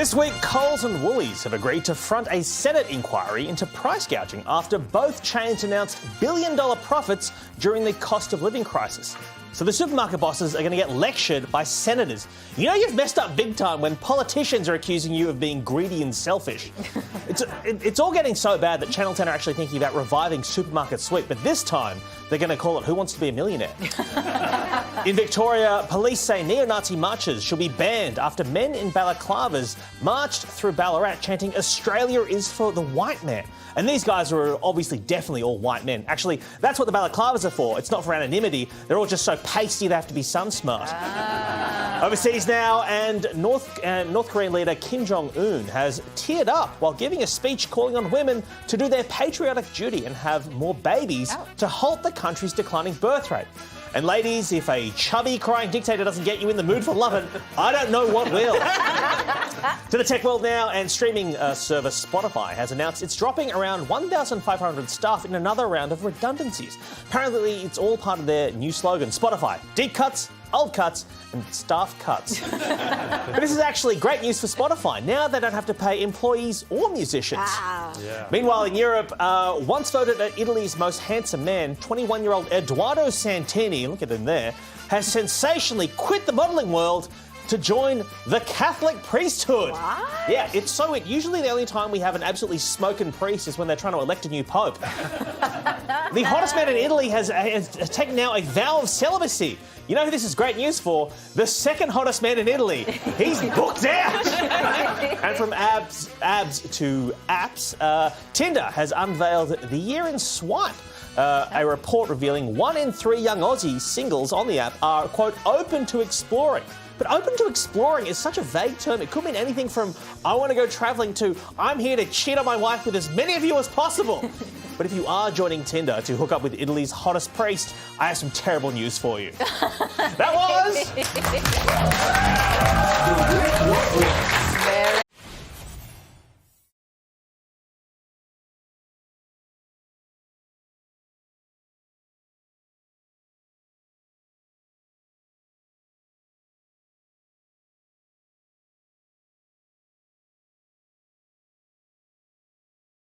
This week, Coles and Woolies have agreed to front a Senate inquiry into price gouging after both chains announced billion-dollar profits during the cost of living crisis. So the supermarket bosses are going to get lectured by senators. You know you've messed up big time when politicians are accusing you of being greedy and selfish. It's all getting so bad that Channel 10 are actually thinking about reviving Supermarket Sweep, but this time they're going to call it Who Wants to Be a Millionaire? In Victoria, police say neo-Nazi marches should be banned after men in balaclavas marched through Ballarat chanting Australia is for the white man. And these guys are obviously definitely all white men. Actually, that's what the balaclavas are for. It's not for anonymity. They're all just so pasty they have to be sun smart. Overseas now, and North Korean leader Kim Jong Un has teared up while giving a speech calling on women to do their patriotic duty and have more babies to halt the country's declining birth rate. And ladies, if a chubby crying dictator doesn't get you in the mood for loving, I don't know what will. To the tech world now, and streaming service Spotify has announced it's dropping around 1,500 staff in another round of redundancies. Apparently, it's all part of their new slogan, Spotify, deep cuts, old cuts, and staff cuts. But this is actually great news for Spotify. Now they don't have to pay employees or musicians. Yeah. Meanwhile, in Europe, once voted Italy's most handsome man, 21-year-old Edoardo Santini, look at him there, has sensationally quit the modelling world to join the Catholic priesthood. What? Yeah, it's so weird. Usually the only time we have an absolutely smoking priest is when they're trying to elect a new pope. The hottest man in Italy has taken now a vow of celibacy. You know who this is great news for? The second hottest man in Italy. He's booked out. And from abs to apps, Tinder has unveiled the year in swipe. A report revealing 1 in 3 young Aussie singles on the app are, quote, open to exploring. But open to exploring is such a vague term. It could mean anything from I want to go travelling to I'm here to cheat on my wife with as many of you as possible. But if you are joining Tinder to hook up with Italy's hottest priest, I have some terrible news for you. That was...